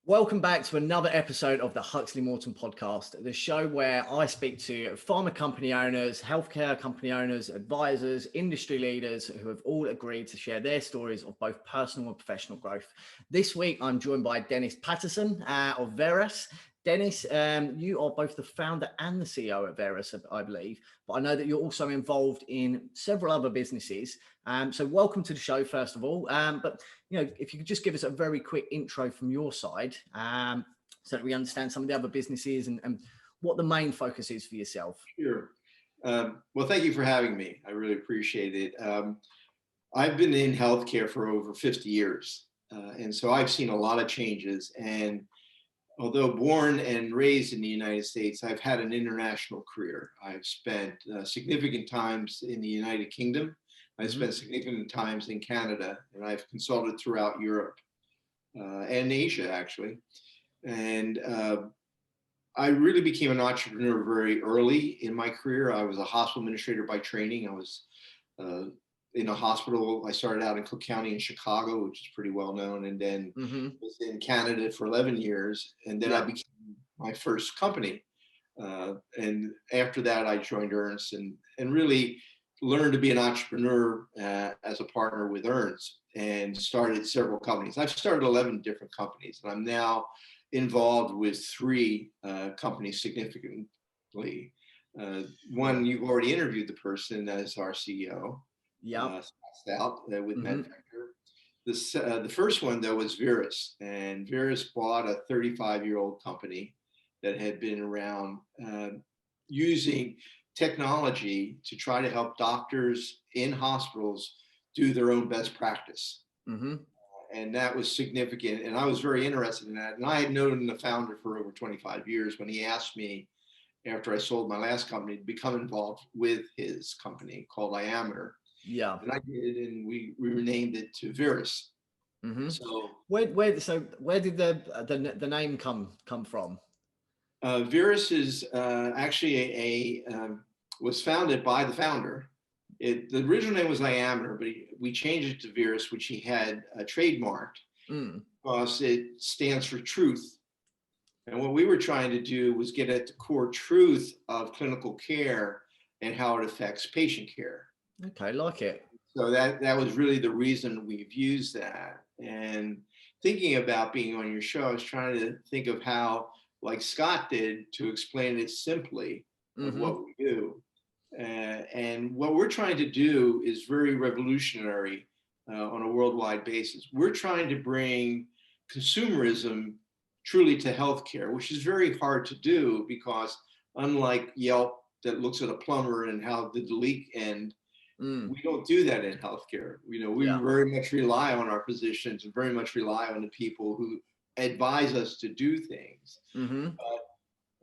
Welcome back to another episode of the Huxley-Morton podcast, the show where I speak to pharma company owners, healthcare company owners, advisors, industry leaders who have all agreed to share their stories of both personal and professional growth. This week, I'm joined by Dennis Patterson of Verras. Dennis, you are both the founder and the CEO at Verras, I believe, but I know that you're also involved in several other businesses. So welcome to the show, first of all. But if you could just give us a very quick intro from your side, so that we understand some of the other businesses and what the main focus is for yourself. Sure. Well, thank you for having me. I really appreciate it. I've been in healthcare for over 50 years. And so I've seen a lot of changes. And although born and raised in the United States, I've had an international career. I've spent significant times in the United Kingdom. I've spent significant times in Canada, and I've consulted throughout Europe and Asia, actually. And I really became an entrepreneur very early in my career. I was a hospital administrator by training. I was in a hospital. I started out in Cook County in Chicago, which is pretty well known, and then was in Canada for 11 years. And then I became my first company. And after that, I joined Ernst and really learned to be an entrepreneur as a partner with Ernst and started several companies. I've started 11 different companies, and I'm now involved with 3 companies significantly. One, you've already interviewed the person as our CEO. Stout with MedVector. The first one, though, was Verras, and Verras bought a 35-year-old company that had been around using technology to try to help doctors in hospitals do their own best practice. And that was significant, and I was very interested in that. And I had known the founder for over 25 years when he asked me, after I sold my last company, to become involved with his company called Diameter. And I did, and we renamed it to Verras. So where did the name come from? Verras is actually was founded by the founder. The original name was Diameter, but we changed it to Verras, which he had trademarked because it stands for truth. And what we were trying to do was get at the core truth of clinical care and how it affects patient care. Okay, like it. So that was really the reason we've used that. And thinking about being on your show, I was trying to think of how, like Scott did, to explain it simply of what we do. And what we're trying to do is very revolutionary on a worldwide basis. We're trying to bring consumerism truly to healthcare, which is very hard to do because unlike Yelp that looks at a plumber and how did the leak end, we don't do that in healthcare. We very much rely on our physicians and very much rely on the people who advise us to do things. But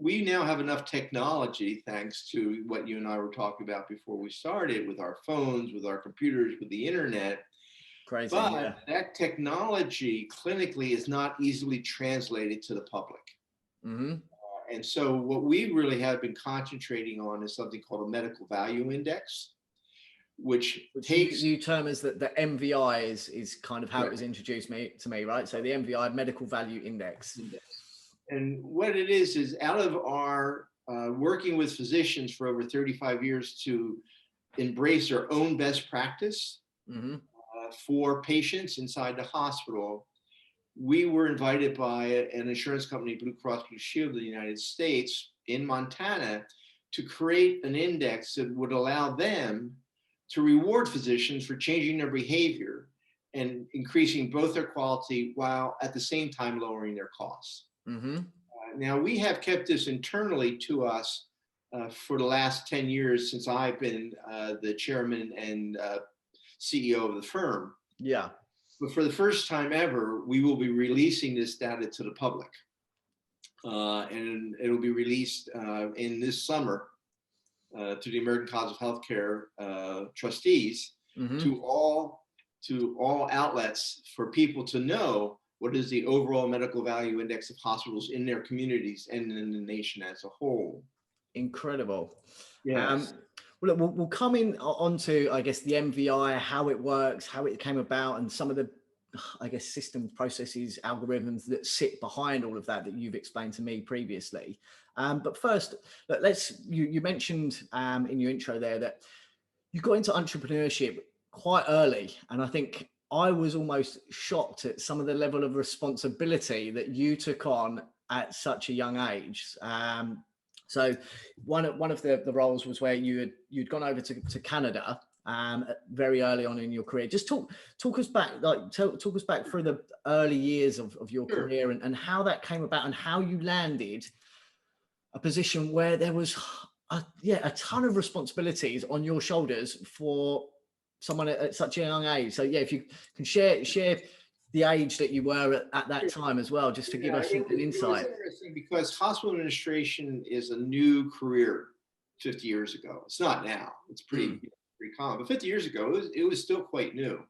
we now have enough technology, thanks to what you and I were talking about before we started, with our phones, with our computers, with the internet. Crazy, but that technology clinically is not easily translated to the public. And so what we really have been concentrating on is something called a medical value index, which takes you term as the MVI is kind of how it was introduced to me, right? So the MVI, Medical Value Index. And what it is out of our working with physicians for over 35 years to embrace their own best practice for patients inside the hospital, we were invited by an insurance company, Blue Cross Blue Shield of the United States in Montana, to create an index that would allow them to reward physicians for changing their behavior and increasing both their quality while at the same time lowering their costs. Now, we have kept this internally to us for the last 10 years since I've been the chairman and CEO of the firm. But for the first time ever, we will be releasing this data to the public. And it'll be released in this summer to the American College of Healthcare trustees, to all outlets for people to know what is the overall medical value index of hospitals in their communities and in the nation as a whole. Incredible. Yes. Well, we'll come in onto, I guess, the MVI, how it works, how it came about, and some of the I guess, systems, processes, algorithms that sit behind all of that you've explained to me previously. But first, you mentioned in your intro there that you got into entrepreneurship quite early. And I think I was almost shocked at some of the level of responsibility that you took on at such a young age. So one of the roles was where you'd gone over to Canada very early on in your career. Just talk us back, talk us back through the early years of your Sure. career and how that came about and how you landed a position where there was a ton of responsibilities on your shoulders for someone at such a young age. So yeah, if you can share the age that you were at that time as well, just to give us an insight. It was interesting because hospital administration is a new career 50 years ago. It's not now. It's pretty common. But 50 years ago, it was still quite new.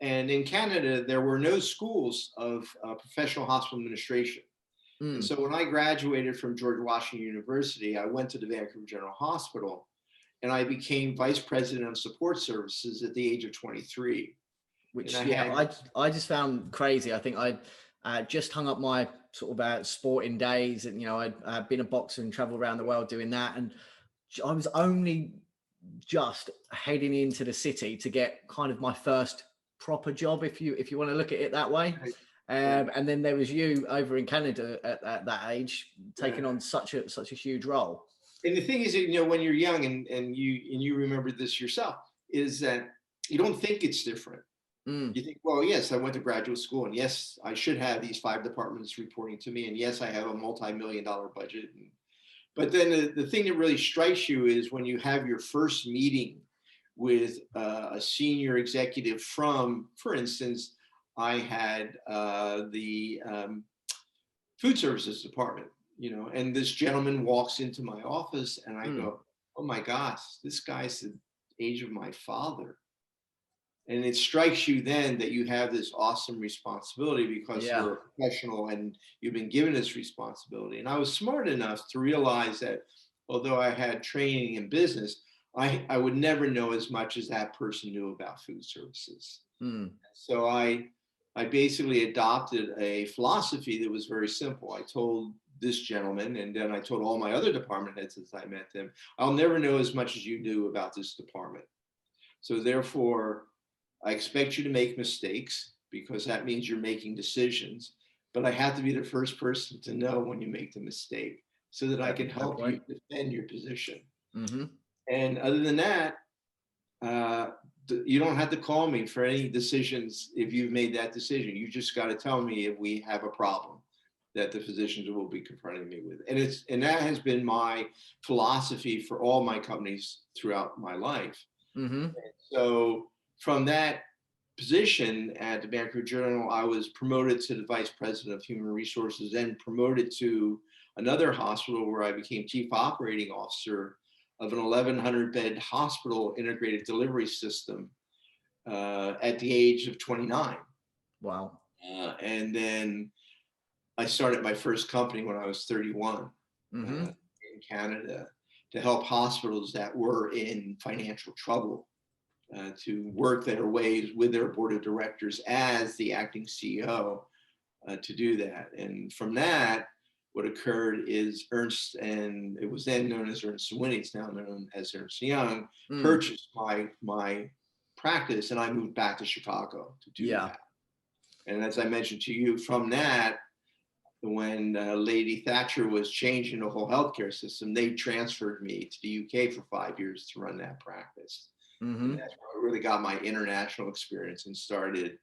And in Canada, there were no schools of professional hospital administration. And so when I graduated from George Washington University, I went to the Vancouver General Hospital and I became vice president of support services at the age of 23. Which I just found crazy. I think I just hung up my sort of sporting days, and I'd been a boxer and traveled around the world doing that, and I was only just heading into the city to get kind of my first proper job, if you want to look at it that way. And then there was you over in Canada at that age taking on such a huge role. And the thing is, when you're young and you remember this yourself, is that you don't think it's different. You think, well, yes, I went to graduate school, and yes, I should have these 5 departments reporting to me, and yes, I have a multi-million-dollar budget. But then the thing that really strikes you is when you have your first meeting with a senior executive from, for instance, I had the food services department, and this gentleman walks into my office, and I go, oh my gosh, this guy's the age of my father. And it strikes you then that you have this awesome responsibility because you're a professional and you've been given this responsibility. And I was smart enough to realize that although I had training in business, I would never know as much as that person knew about food services. So I basically adopted a philosophy that was very simple. I told this gentleman, and then I told all my other department heads as I met them, I'll never know as much as you knew about this department. So therefore, I expect you to make mistakes because that means you're making decisions, but I have to be the first person to know when you make the mistake so that I can help you defend your position. And other than that, you don't have to call me for any decisions if you've made that decision. You just got to tell me if we have a problem that the physicians will be confronting me with. And that has been my philosophy for all my companies throughout my life. And so from that position at the Vancouver Journal, I was promoted to the vice president of human resources, then promoted to another hospital where I became chief operating officer of an 1,100 bed hospital integrated delivery system at the age of 29. Wow. And then I started my first company when I was 31 in Canada to help hospitals that were in financial trouble to work their ways with their board of directors as the acting CEO to do that. And from that, what occurred is Ernst, and it was then known as Ernst & Whinney, it's now known as Ernst & Young, purchased my practice, and I moved back to Chicago to do that. And as I mentioned to you, from that, when Lady Thatcher was changing the whole healthcare system, they transferred me to the UK for 5 years to run that practice. And that's where I really got my international experience and started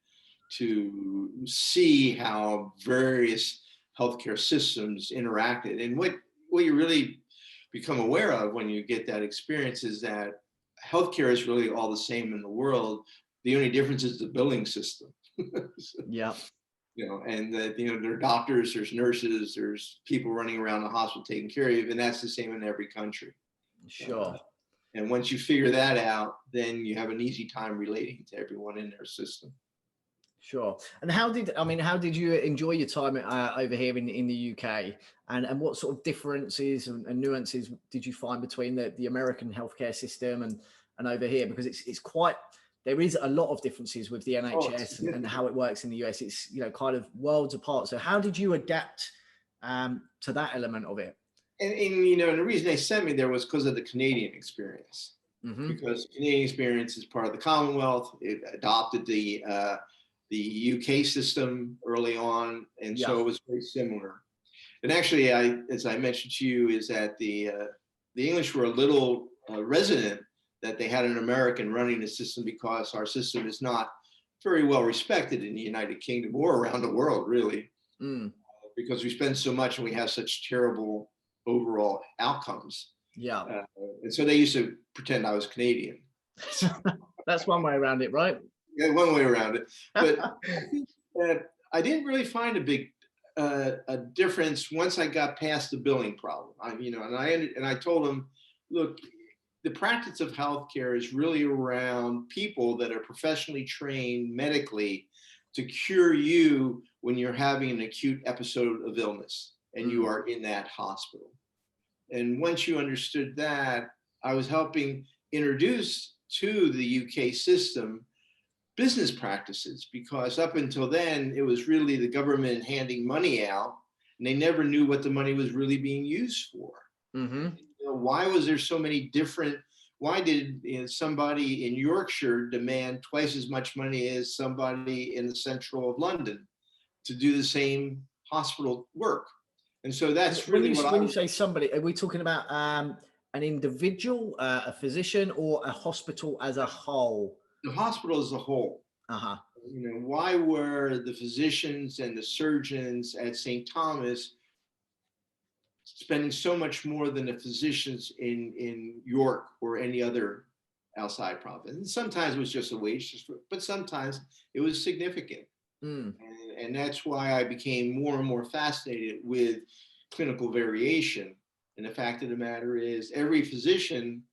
to see how various healthcare systems interacted. And what you really become aware of when you get that experience is that healthcare is really all the same in the world. The only difference is the billing system. And that, there are doctors, there's nurses, there's people running around the hospital taking care of you, and that's the same in every country. Sure. And once you figure that out, then you have an easy time relating to everyone in their system. Sure. And how did you enjoy your time over here in the UK? And what sort of differences and nuances did you find between the American healthcare system and over here? Because it's quite there is a lot of differences with the Oh, NHS and how it works in the US. It's, you know, kind of worlds apart. So how did you adapt to that element of it? And you know, and the reason they sent me there was because of the Canadian experience. Mm-hmm. Because Canadian experience is part of the Commonwealth. It adopted the UK system early on, and Yeah. so it was very similar. And actually, as I mentioned to you, is that the English were a little resident that they had an American running the system, because our system is not very well respected in the United Kingdom or around the world, really, because we spend so much and we have such terrible overall outcomes. Yeah. And so they used to pretend I was Canadian. That's one way around it, right? Yeah, one way around it. But I think I didn't really find a big a difference once I got past the billing problem. You know, and I told them, look, the practice of healthcare is really around people that are professionally trained medically to cure you when you're having an acute episode of illness and you are in that hospital. And once you understood that, I was helping introduce to the UK system business practices, because up until then, it was really the government handing money out, and they never knew what the money was really being used for. Mm-hmm. You know, why was there so many different, why did somebody in Yorkshire demand twice as much money as somebody in the central of London to do the same hospital work? And so that's really when you say somebody, are we talking about an individual, a physician, or a hospital as a whole? The hospital as a whole. Uh-huh. You know, why were the physicians and the surgeons at St. Thomas spending so much more than the physicians in York or any other outside province? And sometimes it was just a wage, but sometimes it was significant. And that's why I became more and more fascinated with clinical variation. And the fact of the matter is, every physician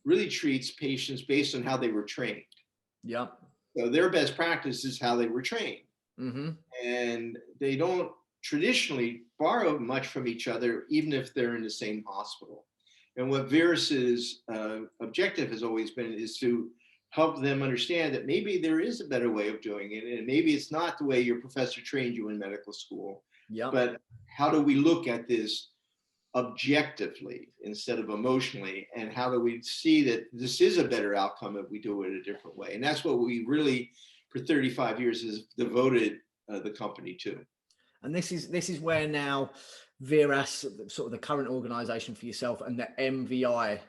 really treats patients based on how they were trained. Yep. So their best practice is how they were trained. Mm-hmm. And they don't traditionally borrow much from each other, even if they're in the same hospital. And what Verras's objective has always been is to help them understand that maybe there is a better way of doing it, and maybe it's not the way your professor trained you in medical school. Yep. But how do we look at this objectively instead of emotionally, and how do we see that this is a better outcome if we do it a different way? And that's what we really, for 35 years, has devoted the company to. And this is where now Verras, sort of the current organization for yourself, and the MVI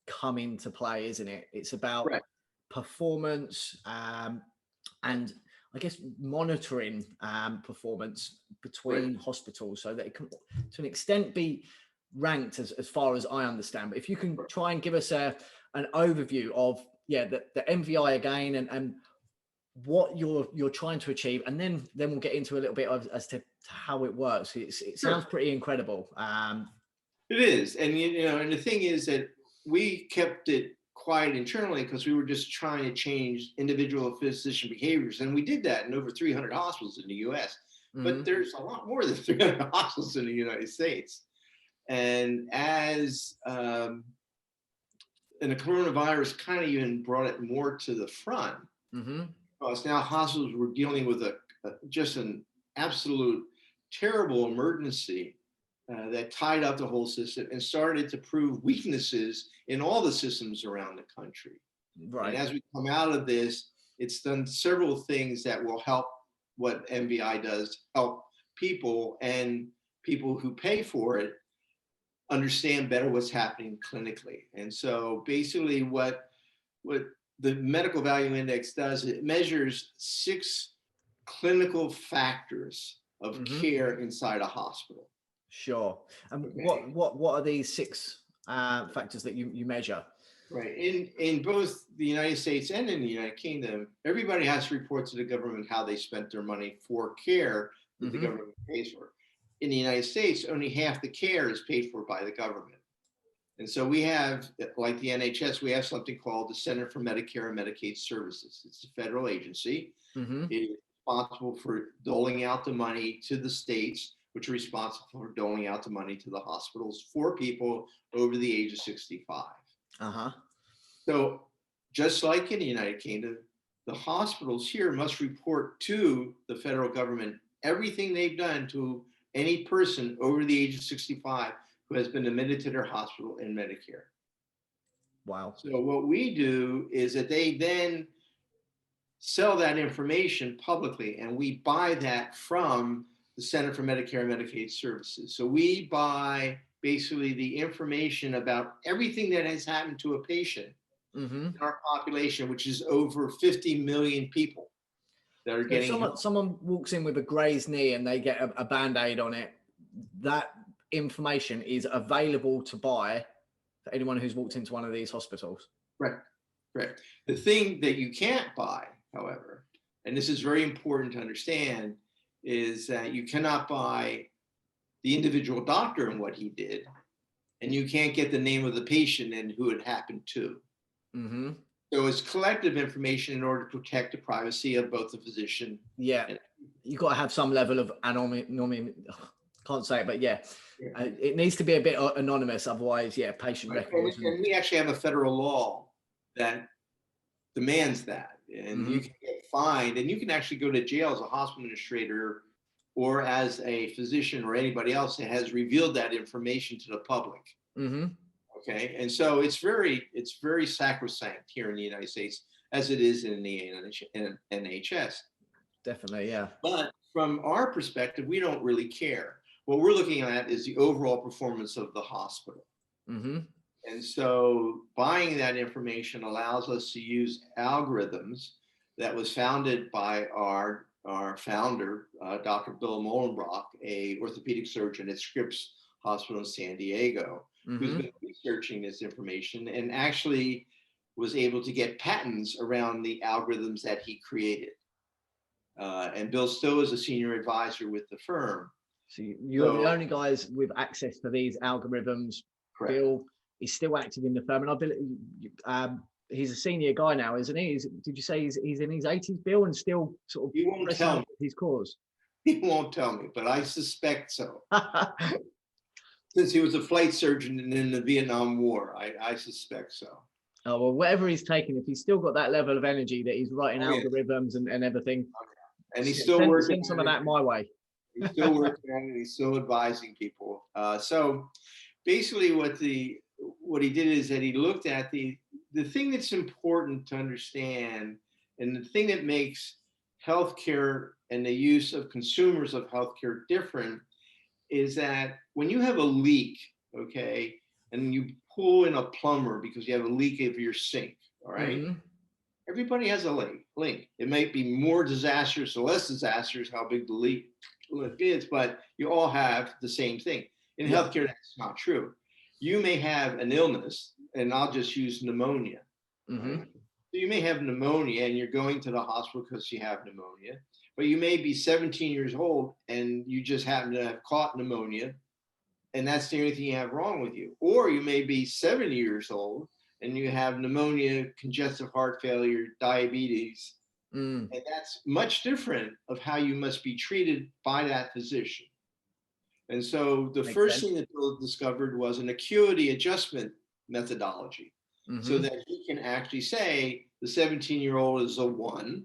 come into play, isn't it? It's about performance and I guess monitoring performance between hospitals, so that it can to an extent be ranked as far as I understand. But if you can try and give us an overview of the MVI again, and what you're trying to achieve, and then we'll get into a little bit as to how it works. It sounds pretty incredible. It is. And you know, and the thing is that we kept it quiet internally because we were just trying to change individual physician behaviors, and we did that in over 300 hospitals in the US. But there's a lot more than 300 hospitals in the United States. And as and the coronavirus kind of even brought it more to the front, because now hospitals were dealing with just an absolute terrible emergency that tied up the whole system and started to prove weaknesses in all the systems around the country. Right. And as we come out of this, it's done several things that will help what MVI does, help people, and people who pay for it understand better what's happening clinically. And so basically what the Medical Value Index does, it measures 6 clinical factors of care inside a hospital. Sure. And what are these 6 factors that you measure? Right. In both the United States and in the United Kingdom, everybody has to report to the government how they spent their money for care that the government pays for. In the United States, only half the care is paid for by the government. And so we have, like the NHS, we have something called the Center for Medicare and Medicaid Services. It's a federal agency. It is responsible for doling out the money to the states, which are responsible for doling out the money to the hospitals for people over the age of 65. So just like in the United Kingdom, the hospitals here must report to the federal government everything they've done to any person over the age of 65 who has been admitted to their hospital in Medicare. Wow. So what we do is that they then sell that information publicly, and we buy that from the Center for Medicare and Medicaid Services. So we buy basically the information about everything that has happened to a patient in our population, which is over 50 million people that are getting help. Someone walks in with a grazed knee and they get a Band-Aid on it. That information is available to buy for anyone who's walked into one of these hospitals. Right. The thing that you can't buy, however, and this is very important to understand, is that you cannot buy the individual doctor and what he did, and you can't get the name of the patient and who it happened to. So it's collective information in order to protect the privacy of both the physician. Yeah, you've got to have some level of anonymity. Can't say it, but it needs to be a bit anonymous. Otherwise, patient records. And we actually have a federal law that demands that, and you can get fined, and you can actually go to jail as a hospital administrator or as a physician or anybody else that has revealed that information to the public. Okay, and so it's very sacrosanct here in the United States, as it is in the NHS. Definitely, yeah. But from our perspective, we don't really care. What we're looking at is the overall performance of the hospital. And so buying that information allows us to use algorithms that was founded by our founder, Dr. Bill Molenbrock, a orthopedic surgeon at Scripps Hospital in San Diego, who's been researching this information and actually was able to get patents around the algorithms that he created. And Bill still is a senior advisor with the firm. So you're the only guys with access to these algorithms. Correct. Bill is still active in the firm, and I believe he's a senior guy now, isn't he? Did you say he's in his 80s, Bill, and still sort of he won't tell me his cause? He won't tell me, but I suspect so. Since he was a flight surgeon in the Vietnam War, I suspect so. Oh, well, whatever he's taking, if he's still got that level of energy that he's writing algorithms and everything, and he's still working. Send some of that my way. He's still working on it. He's still advising people. So basically what he did is that he looked at the thing that's important to understand, and the thing that makes healthcare and the use of consumers of healthcare different, is that when you have a leak, okay, and you pull in a plumber because you have a leak of your sink, all right? Everybody has a leak. It might be more disastrous or less disastrous how big the leak is, but you all have the same thing. In healthcare, that's not true. You may have an illness, and I'll just use pneumonia. Right? So you may have pneumonia and you're going to the hospital because you have pneumonia, but you may be 17 years old and you just happen to have caught pneumonia, and that's the only thing you have wrong with you. Or you may be 70 years old and you have pneumonia, congestive heart failure, diabetes, and that's much different of how you must be treated by that physician. And so the first thing that Bill discovered was an acuity adjustment methodology, so that he can actually say the 17-year-old is a 1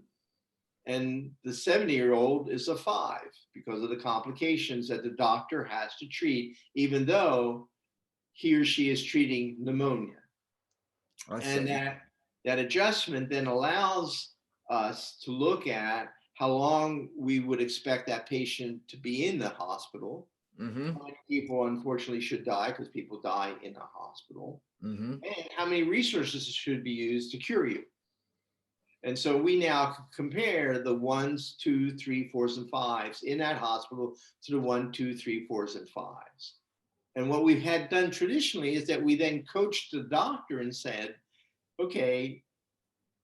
and the 70-year-old is a 5 because of the complications that the doctor has to treat, even though he or she is treating pneumonia. And that adjustment then allows us to look at how long we would expect that patient to be in the hospital. How many people unfortunately should die, because people die in the hospital, and how many resources should be used to cure you. And so we now compare the 1s, 2s, 3s, 4s, and 5s in that hospital to the 1, 2, 3, 4s, and 5s. And what we've had done traditionally is that we then coached the doctor and said, okay,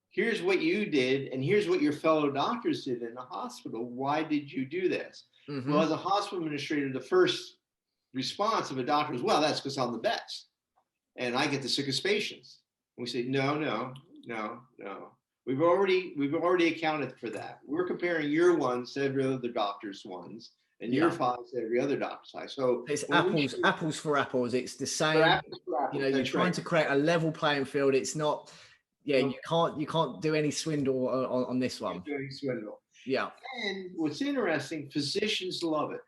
here's what you did, and here's what your fellow doctors did in the hospital. Why did you do this? Well, as a hospital administrator, the first response of a doctor is, well, that's because I'm the best, and I get the sickest patients. And we say, no. We've already accounted for that. We're comparing your 1s to every other doctor's 1s, and your 5s to every other doctor's 5. So it's apples for apples. It's the same. For apples, you're trying to create a level playing field. It's not Yeah, No, you can't do any swindle on this one. doing swindle. Yeah. And what's interesting, physicians love it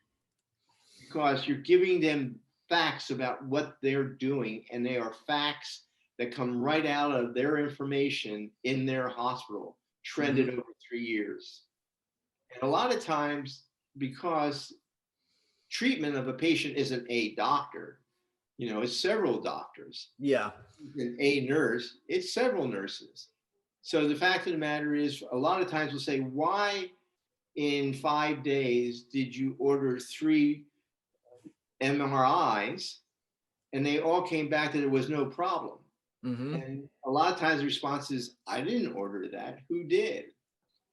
because you're giving them facts about what they're doing, and they are facts that come right out of their information in their hospital, trended over 3 years. And a lot of times, because treatment of a patient isn't a doctor, it's several doctors. Yeah. An a nurse, it's several nurses. So the fact of the matter is, a lot of times we'll say, why in 5 days did you order 3 MRIs? And they all came back that there was no problem. And a lot of times the response is, I didn't order that. Who did?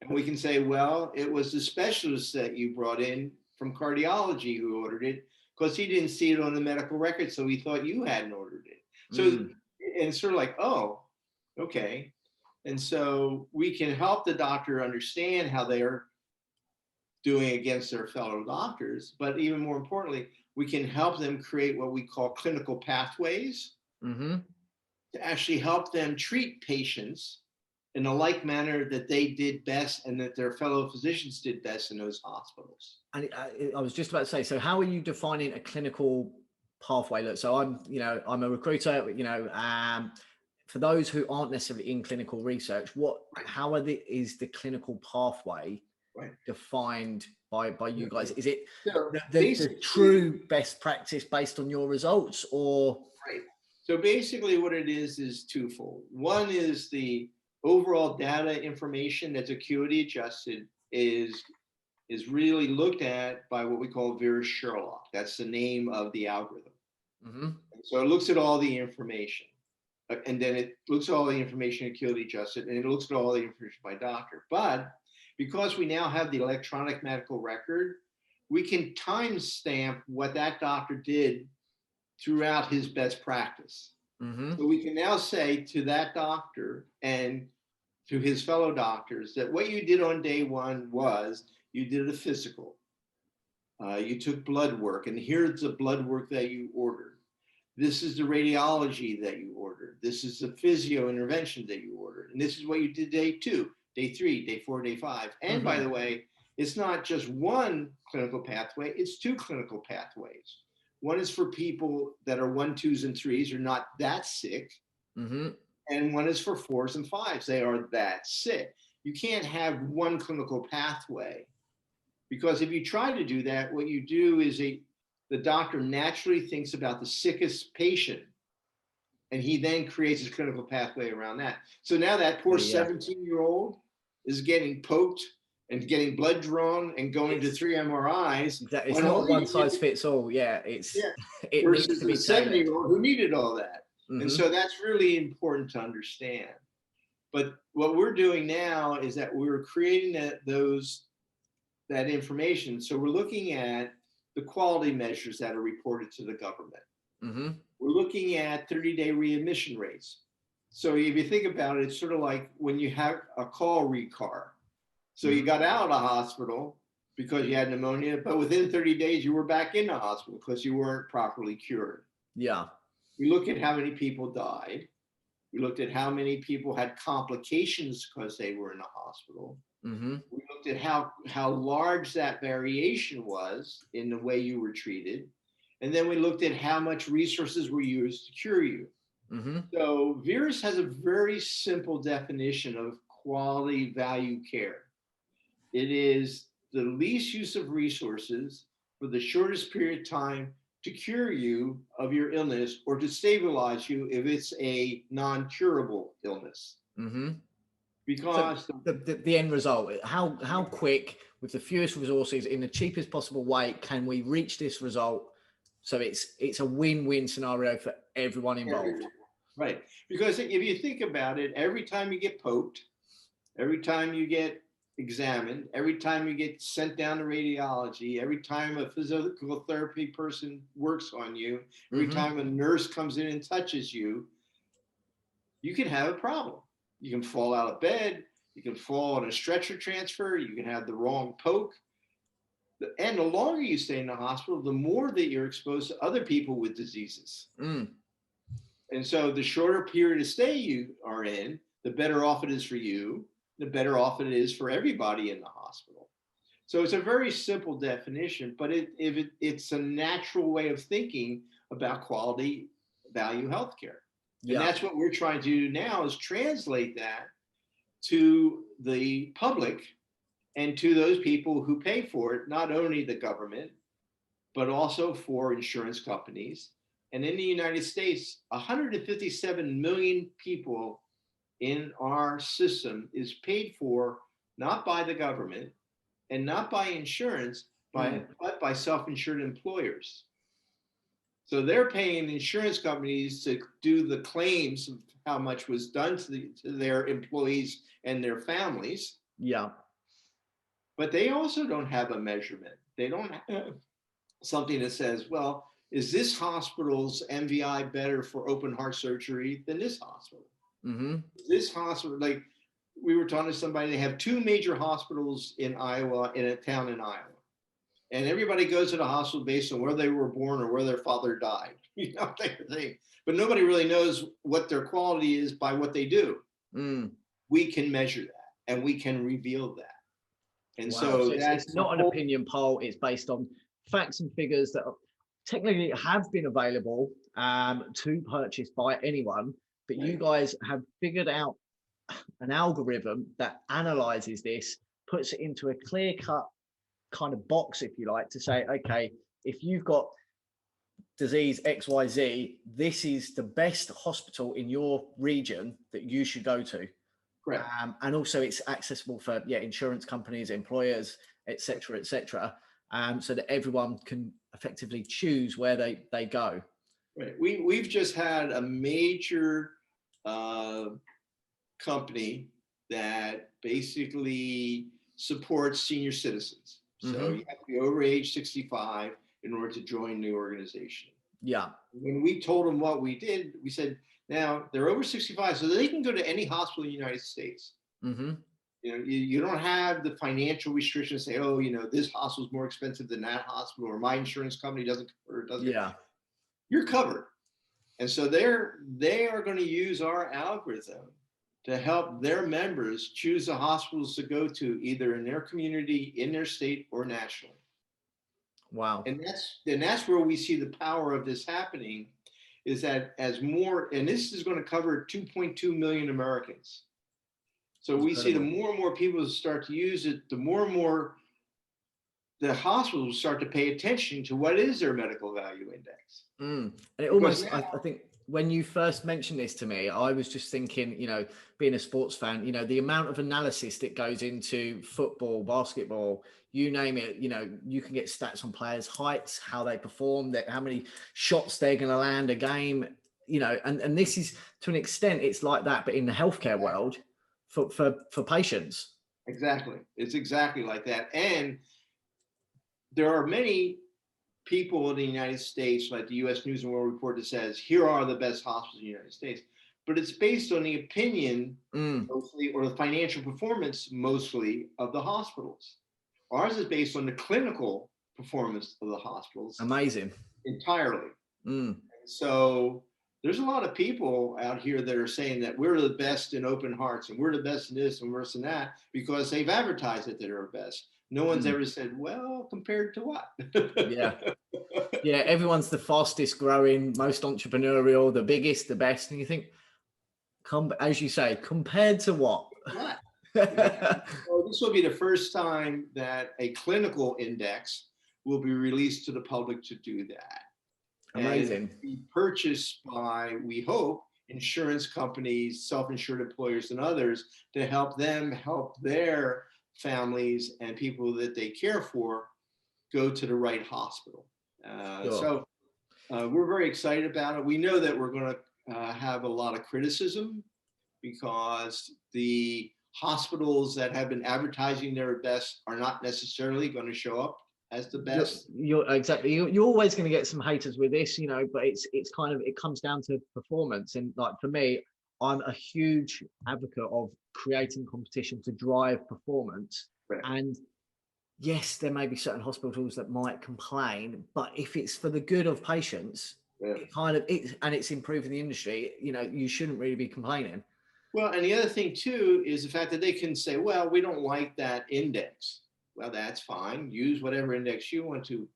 And we can say, well, it was the specialist that you brought in from cardiology who ordered it, because he didn't see it on the medical record, so he thought you hadn't ordered it. So, and it's sort of like, oh, okay. And so we can help the doctor understand how they're doing against their fellow doctors, but even more importantly, we can help them create what we call clinical pathways to actually help them treat patients in a like manner that they did best and that their fellow physicians did best in those hospitals. And I was just about to say, so how are you defining a clinical pathway? Look, so I'm a recruiter, for those who aren't necessarily in clinical research, how is the clinical pathway defined by you guys? Is it the true best practice based on your results, or? Right. So basically what it is twofold. One is the overall data information that's acuity adjusted is really looked at by what we call Verras Sherlock. That's the name of the algorithm. So it looks at all the information, and then it looks at all the information acuity adjusted, and it looks at all the information by doctor. But because we now have the electronic medical record, we can timestamp what that doctor did throughout his best practice. So we can now say to that doctor and to his fellow doctors that what you did on day 1 was you did a physical. You took blood work, and here's the blood work that you ordered. This is the radiology that you ordered. This is the physio intervention that you ordered. And this is what you did day 2, day 3, day 4, day 5. And by the way, it's not just one clinical pathway, it's 2 clinical pathways. One is for people that are 1, 2s, and 3s, are not that sick. And one is for 4s and 5s. They are that sick. You can't have one clinical pathway, because if you try to do that, what you do is the doctor naturally thinks about the sickest patient, and he then creates his clinical pathway around that. So now that poor 17-year-old is getting poked and getting blood drawn and going to 3 MRIs. It's not one size fits all. Yeah, it versus needs to be the 7-year-old who needed all that. And so that's really important to understand. But what we're doing now is that we're creating that information. So we're looking at the quality measures that are reported to the government. We're looking at 30-day readmission rates. So if you think about it, it's sort of like when you have a call recar. So you got out of the hospital because you had pneumonia, but within 30 days you were back in the hospital because you weren't properly cured. Yeah. We looked at how many people died. We looked at how many people had complications because they were in the hospital. We looked at how large that variation was in the way you were treated. And then we looked at how much resources were used to cure you. So Verras has a very simple definition of quality value care. It is the least use of resources for the shortest period of time to cure you of your illness, or to stabilize you if it's a non-curable illness. Because so the end result, how quick, with the fewest resources, in the cheapest possible way, can we reach this result so it's a win-win scenario for everyone involved? Right. Because if you think about it, every time you get poked, every time you get examined, every time you get sent down to radiology, every time a physical therapy person works on you, every time a nurse comes in and touches you, you can have a problem. You can fall out of bed, you can fall on a stretcher transfer, you can have the wrong poke. And the longer you stay in the hospital, the more that you're exposed to other people with diseases. And so the shorter period of stay you are in, the better off it is for you, the better off it is for everybody in the hospital. So it's a very simple definition, but it's a natural way of thinking about quality value healthcare. And that's what we're trying to do now, is translate that to the public and to those people who pay for it, not only the government, but also for insurance companies. And in the United States, 157 million people in our system is paid for not by the government and not by insurance, but by self-insured employers. So they're paying insurance companies to do the claims of how much was done to their employees and their families. Yeah. But they also don't have a measurement. They don't have something that says, well, is this hospital's MVI better for open heart surgery than this hospital? Mm-hmm. This hospital, like we were talking to somebody, they have two major hospitals in Iowa, in a town in Iowa. And everybody goes to the hospital based on where they were born or where their father died. You know, but nobody really knows what their quality is by what they do. We can measure that and we can reveal that. And so it's not an opinion poll. It's based on facts and figures that technically have been available to purchase by anyone, but you guys have figured out an algorithm that analyzes this, puts it into a clear-cut kind of box, if you like, to say, okay, if you've got disease XYZ, this is the best hospital in your region that you should go to. Correct. And also it's accessible for insurance companies, employers, etc., so that everyone can effectively choose where they go. Right. We've just had a major company that basically supports senior citizens. So you have to be over age 65 in order to join the organization. Yeah. When we told them what we did, we said, now they're over 65, so they can go to any hospital in the United States. You know, you don't have the financial restrictions, say, oh, you know, this hospital is more expensive than that hospital, or my insurance company doesn't cover it. You're covered. And so they are going to use our algorithm to help their members choose the hospitals to go to, either in their community, in their state, or nationally. Wow. And that's where we see the power of this happening, is that as more, and this is going to cover 2.2 million Americans. So we see the more and more people start to use it, the more and more the hospitals start to pay attention to what is their medical value index. And it almost, I think when you first mentioned this to me, I was just thinking, you know, being a sports fan, you know, the amount of analysis that goes into football, basketball, you name it, you know, you can get stats on players' heights, how they perform, how many shots they're going to land a game, you know, and this is, to an extent, it's like that, but in the healthcare world for patients. Exactly. It's exactly like that. And there are many people in the United States, like the U.S. News and World Report, that says, here are the best hospitals in the United States. But it's based on the opinion mostly, or the financial performance mostly, of the hospitals. Ours is based on the clinical performance of the hospitals. Amazing. Entirely. And so there's a lot of people out here that are saying that we're the best in open hearts and we're the best in this and worse than that, because they've advertised that they're the best. No one's ever said, well, compared to what? Yeah, everyone's the fastest growing, most entrepreneurial, the biggest, the best. And you think, as you say, compared to what? What? Well, this will be the first time that a clinical index will be released to the public to do that. Amazing. And be purchased by, we hope, insurance companies, self-insured employers, and others to help them help their families and people that they care for go to the right hospital. So we're very excited about it. We know that we're going to have a lot of criticism, because the hospitals that have been advertising their best are not necessarily going to show up as the best. You're always going to get some haters with this, you know, but it's kind of, it comes down to performance. And like, for me, I'm a huge advocate of creating competition to drive performance. Right. And yes, there may be certain hospitals that might complain, but if it's for the good of patients, and it's improving the industry, you know, you shouldn't really be complaining. Well, and the other thing too is the fact that they can say, well, we don't like that index. Well, that's fine. Use whatever index you want to.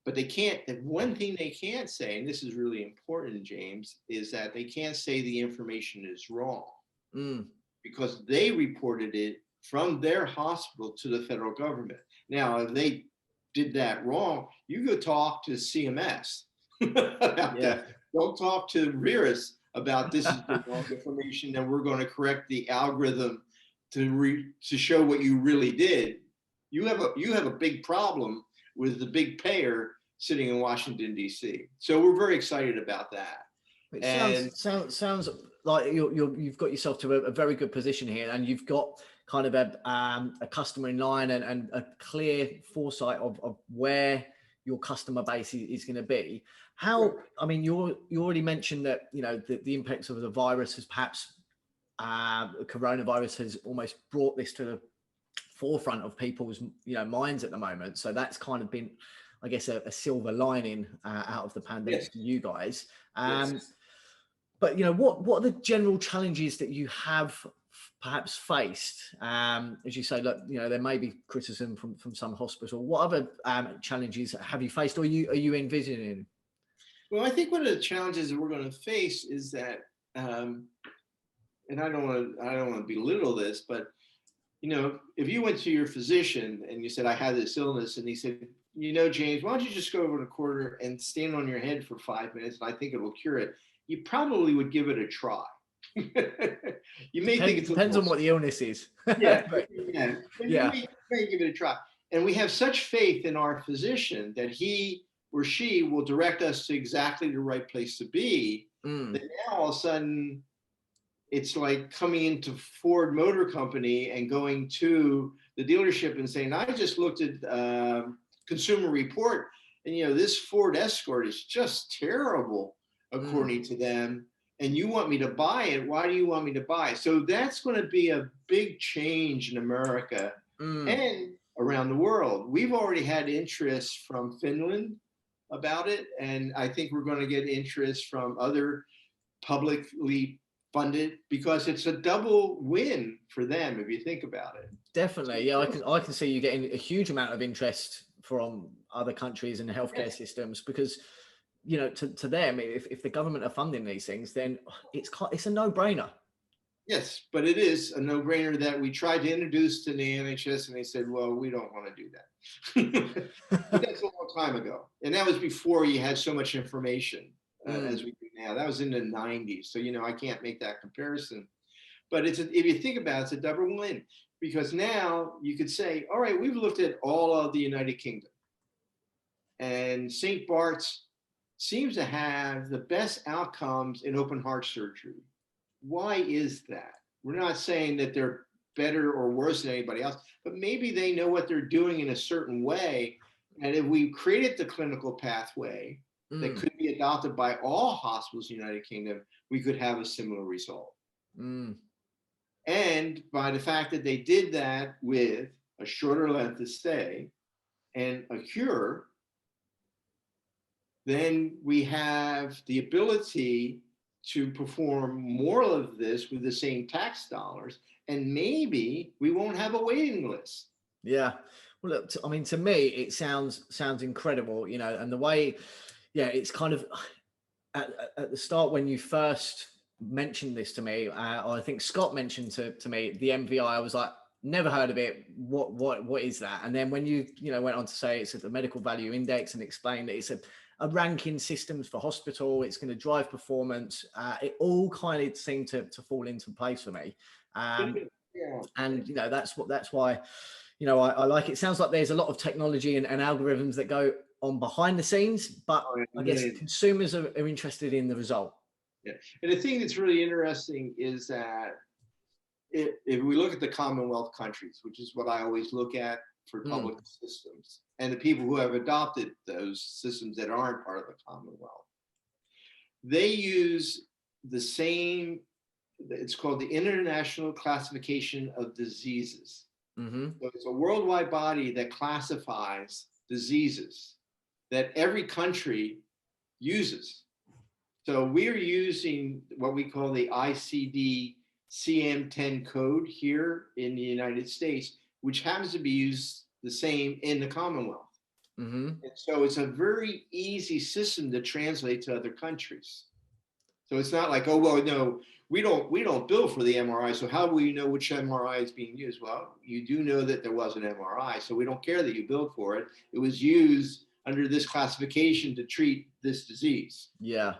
But they can't, the one thing they can't say, and this is really important, James, is that they can't say the information is wrong because they reported it from their hospital to the federal government. Now, if they did that wrong, you go talk to CMS about that. Don't talk to Verras about this is the wrong information, and we're going to correct the algorithm to show what you really did. You have a big problem with the big payer sitting in Washington, D.C. So we're very excited about that. It sounds like you've got yourself to a very good position here, and you've got kind of a customer in line and a clear foresight of where your customer base is going to be. How, I mean, you already mentioned that, you know, the impacts of the virus has perhaps, coronavirus has almost brought this to the forefront of people's, you know, minds at the moment. So that's kind of been, I guess, a silver lining out of the pandemic for you guys. But, you know, what are the general challenges that you have perhaps faced? As you say, look, you know, there may be criticism from some hospital. What other challenges have you faced, or are you envisioning? Well, I think one of the challenges that we're going to face is that, and I don't want to belittle this, but, you know, if you went to your physician and you said, I had this illness, and he said, you know, James, why don't you just go over to the corner and stand on your head for 5 minutes, and I think it will cure it, you probably would give it a try. You may think it depends on what the illness is. Yeah, you may give it a try. And we have such faith in our physician that he or she will direct us to exactly the right place to be, that now all of a sudden it's like coming into Ford Motor Company and going to the dealership and saying, I just looked at Consumer Report, and, you know, this Ford Escort is just terrible according to them, and you want me to buy it. Why do you want me to buy it? So that's going to be a big change in America and around the world. We've already had interest from Finland about it, and I think we're going to get interest from other publicly funded, because it's a double win for them if you think about it. Definitely, yeah. I can see you getting a huge amount of interest from other countries and healthcare systems, because, you know, to them, if the government are funding these things, then it's a no-brainer. Yes, but it is a no-brainer that we tried to introduce to the NHS, and they said, well, we don't want to do that. But that's a long time ago, and that was before you had so much information as we do now. That was in the 90s, so, you know, I can't make that comparison. But if you think about it, it's a double win, because now you could say, all right, we've looked at all of the United Kingdom, and St. Bart's seems to have the best outcomes in open heart surgery. Why is that? We're not saying that they're better or worse than anybody else, but maybe they know what they're doing in a certain way. And if we created the clinical pathway that could be adopted by all hospitals in the United Kingdom, we could have a similar result. And by the fact that they did that with a shorter length of stay and a cure, then we have the ability to perform more of this with the same tax dollars, and maybe we won't have a waiting list. Yeah. Well, look, I mean, to me, it sounds incredible, you know, and the way, it's kind of at the start when you first mentioned this to me, I think Scott mentioned to me the MVI. I was like, never heard of it. What is that? And then when you went on to say it's the Medical Value Index and explained that it's a ranking systems for hospital, it's going to drive performance. It all kind of seemed to fall into place for me. And, you know, that's why, you know, I like it. Sounds like there's a lot of technology and algorithms that go on behind the scenes, but I guess consumers are interested in the result. Yeah. And the thing that's really interesting is that if we look at the Commonwealth countries, which is what I always look at for public systems, and the people who have adopted those systems that aren't part of the Commonwealth, they use the same, it's called the International Classification of Diseases. So it's a worldwide body that classifies diseases that every country uses. So we're using what we call the ICD CM10 code here in the United States, which happens to be used the same in the Commonwealth. And so it's a very easy system to translate to other countries. So it's not like, oh, well, no, we don't bill for the MRI. So how will you know which MRI is being used? Well, you do know that there was an MRI. So we don't care that you billed for it. It was used under this classification to treat this disease. Yeah.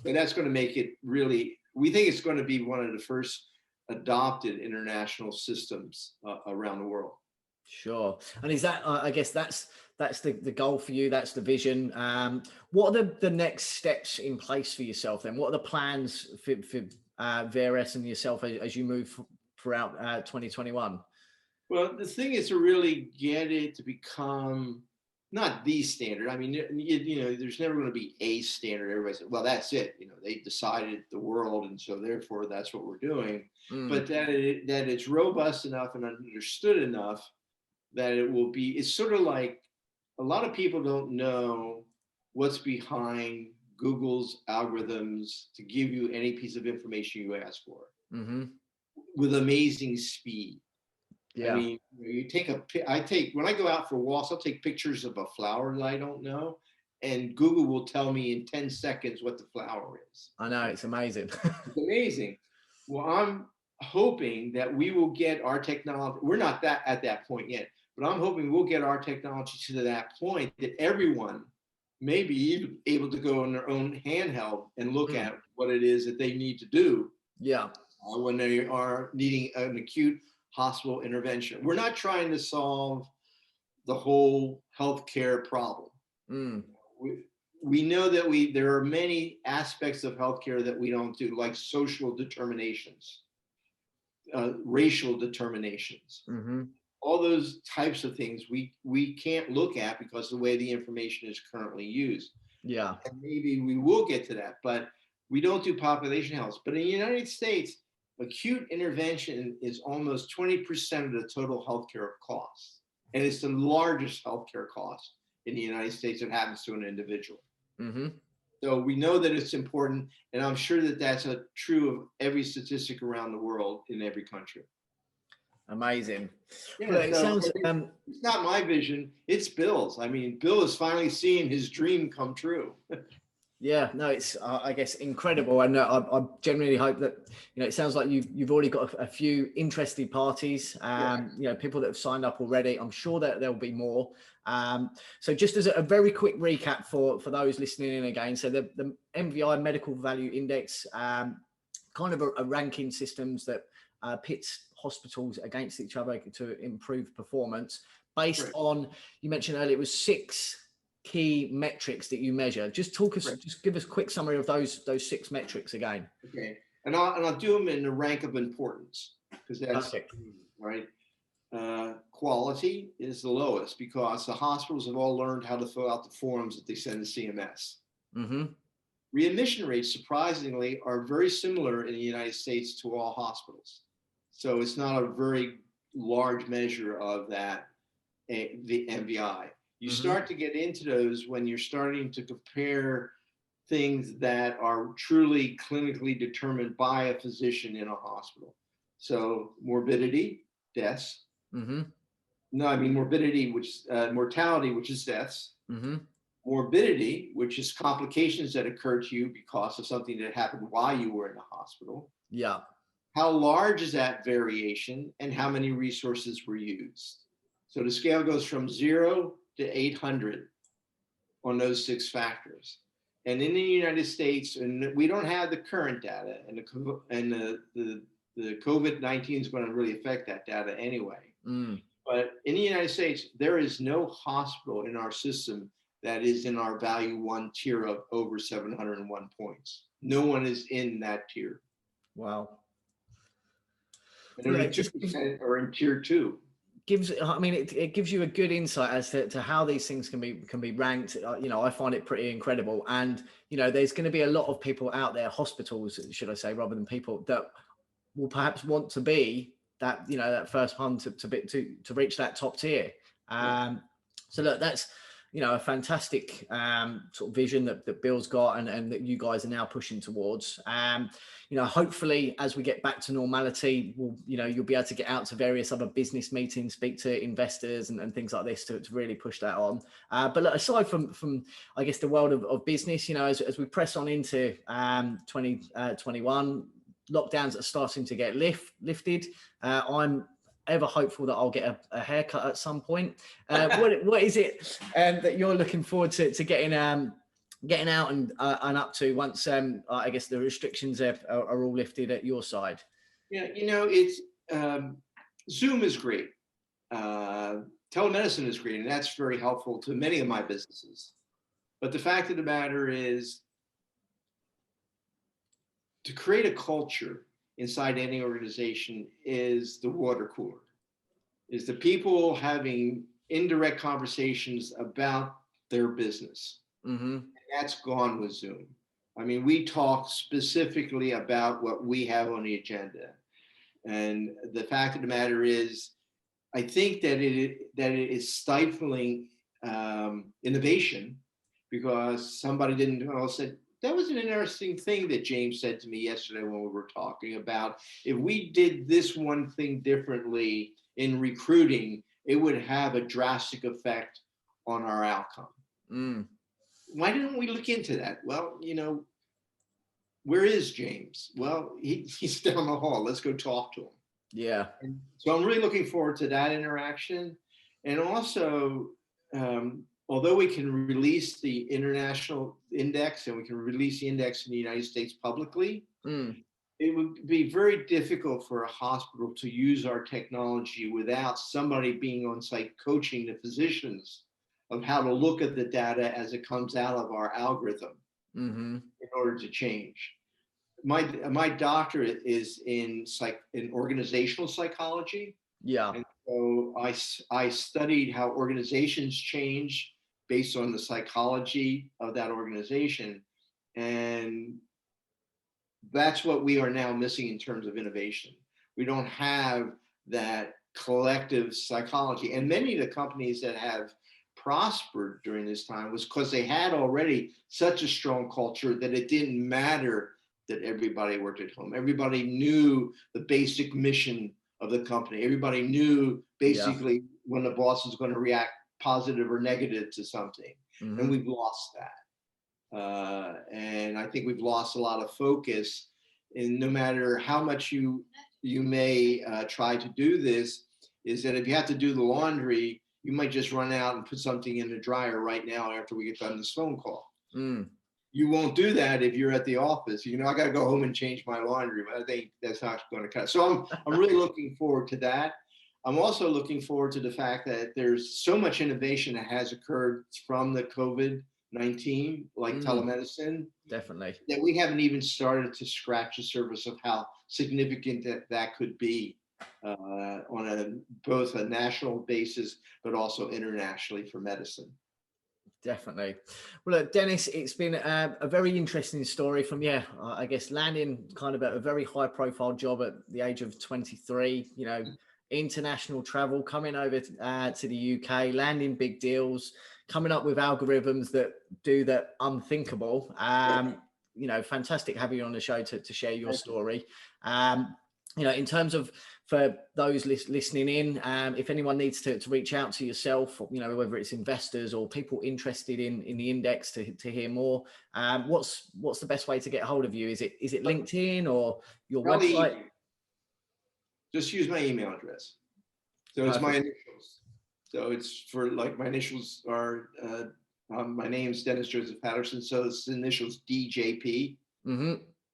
But that's going to make it really, we think it's going to be one of the first adopted international systems around the world. Sure. And is that, I guess that's the goal for you. That's the vision. What are the next steps in place for yourself then? What are the plans for Verras and yourself as you move throughout 2021? Well, the thing is to really get it to become not the standard. I mean, you know, there's never going to be a standard. Everybody said, well, that's it. You know, they decided the world, and so therefore that's what we're doing. But that it's robust enough and understood enough that it will be, it's sort of like a lot of people don't know what's behind Google's algorithms to give you any piece of information you ask for with amazing speed. Yeah. I mean, when I go out for walks, I'll take pictures of a flower that I don't know, and Google will tell me in 10 seconds what the flower is. I know, it's amazing. It's amazing. Well, I'm hoping that we will get our technology. We're not at that point yet, but I'm hoping we'll get our technology to that point that everyone may be able to go on their own handheld and look at what it is that they need to do. Yeah. When they are needing an acute hospital intervention. We're not trying to solve the whole healthcare problem. We know that there are many aspects of healthcare that we don't do, like social determinations, racial determinations. All those types of things we can't look at because the way the information is currently used. Yeah. And maybe we will get to that, but we don't do population health. But in the United States, acute intervention is almost 20% of the total healthcare costs. And it's the largest healthcare cost in the United States that happens to an individual. So we know that it's important, and I'm sure that that's true of every statistic around the world in every country. Amazing. Yeah, well, it sounds, it's not my vision, it's Bill's. I mean, Bill is finally seeing his dream come true. Yeah, no, it's I guess incredible, and I genuinely hope that, you know, it sounds like you've already got a few interested parties, you know, people that have signed up already. I'm sure that there'll be more. So just as a very quick recap for those listening in again, so the MVI Medical Value Index, kind of a ranking systems that pits hospitals against each other to improve performance based on, you mentioned earlier, it was 6 key metrics that you measure. Just just give us a quick summary of those 6 metrics again. Okay, and I'll do them in the rank of importance, because that's perfect. Right. Quality is the lowest because the hospitals have all learned how to fill out the forms that they send to CMS. Readmission rates, surprisingly, are very similar in the United States to all hospitals. So it's not a very large measure of that, the MVI. You start to get into those when you're starting to compare things that are truly clinically determined by a physician in a hospital. So morbidity, deaths. No, I mean morbidity, which mortality, which is deaths. Morbidity, which is complications that occur to you because of something that happened while you were in the hospital. Yeah. How large is that variation, and how many resources were used? So the scale goes from 0 to 800 on those 6 factors. And in the United States, and we don't have the current data, and the COVID-19 is going to really affect that data anyway. But in the United States, there is no hospital in our system that is in our value 1 tier of over 701 points. No one is in that tier. Wow. And only 2% are in tier 2. It gives you a good insight as to how these things can be ranked. You know, I find it pretty incredible. And, you know, there's going to be a lot of people out there, hospitals, should I say, rather than people, that will perhaps want to be that, you know, that first one to reach that top tier. So look, that's a fantastic sort of vision that Bill's got and that you guys are now pushing towards. Hopefully as we get back to normality, you'll be able to get out to various other business meetings, speak to investors and things like this to really push that on. But look, aside from I guess the world of business, as we press on into 2021, lockdowns are starting to get lifted. I'm ever hopeful that I'll get a haircut at some point. What is it that you're looking forward to getting out and up to once I guess the restrictions are all lifted at your side? Yeah, it's Zoom is great. Telemedicine is great, and that's very helpful to many of my businesses. But the fact of the matter is, to create a culture inside any organization is the water cooler, is the people having indirect conversations about their business. Mm-hmm. And that's gone with Zoom. I mean, we talk specifically about what we have on the agenda. And the fact of the matter is, I think that it is stifling innovation, because somebody didn't know, said, that was an interesting thing that James said to me yesterday when we were talking about, if we did this one thing differently in recruiting, it would have a drastic effect on our outcome. Mm. Why didn't we look into that? Well, where is James? Well, he's down the hall. Let's go talk to him. Yeah. And so I'm really looking forward to that interaction. And also, although we can release the international index and we can release the index in the United States publicly, it would be very difficult for a hospital to use our technology without somebody being on site coaching the physicians of how to look at the data as it comes out of our algorithm in order to change. My doctorate is in organizational psychology. Yeah. And so I studied how organizations change based on the psychology of that organization. And that's what we are now missing in terms of innovation. We don't have that collective psychology. And many of the companies that have prospered during this time was because they had already such a strong culture that it didn't matter that everybody worked at home. Everybody knew the basic mission of the company. Everybody knew basically when the boss was going to react positive or negative to something. Mm-hmm. And we've lost that. And I think we've lost a lot of focus. And no matter how much you may try to do this, is that if you have to do the laundry, you might just run out and put something in the dryer right now after we get done this phone call. Mm. You won't do that if you're at the office. I got to go home and change my laundry, but I think that's not going to cut. So I'm really looking forward to that. I'm also looking forward to the fact that there's so much innovation that has occurred from the COVID-19, like telemedicine. Definitely. That we haven't even started to scratch the surface of how significant that could be on both a national basis, but also internationally for medicine. Definitely. Well, look, Dennis, it's been a very interesting story from, I guess, landing kind of a very high profile job at the age of 23, international travel, coming over to the UK, landing big deals, coming up with algorithms that do the unthinkable. Fantastic having you on the show to share your story. In terms of, for those listening in, if anyone needs to reach out to yourself, whether it's investors or people interested in the index to hear more, what's the best way to get hold of you? Is it LinkedIn or your website? Just use my email address. So it's my initials. So it's for my initials are, my name's Dennis Joseph Patterson. So it's initials DJP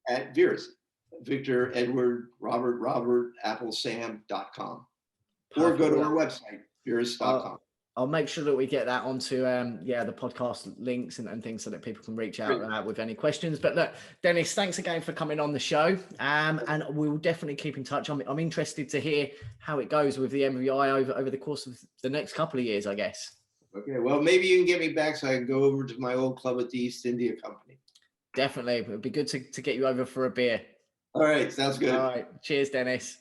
at Verras. Victor, Edward, Robert, Apple, Sam.com. Or go to our website, Verras.com. I'll make sure that we get that onto the podcast links and things so that people can reach out with any questions. But look, Dennis, thanks again for coming on the show. And we will definitely keep in touch. I'm interested to hear how it goes with the MVI over the course of the next couple of years, I guess. Okay, well, maybe you can get me back so I can go over to my old club at the East India Company. Definitely. It would be good to get you over for a beer. All right, sounds good. All right. Cheers, Dennis.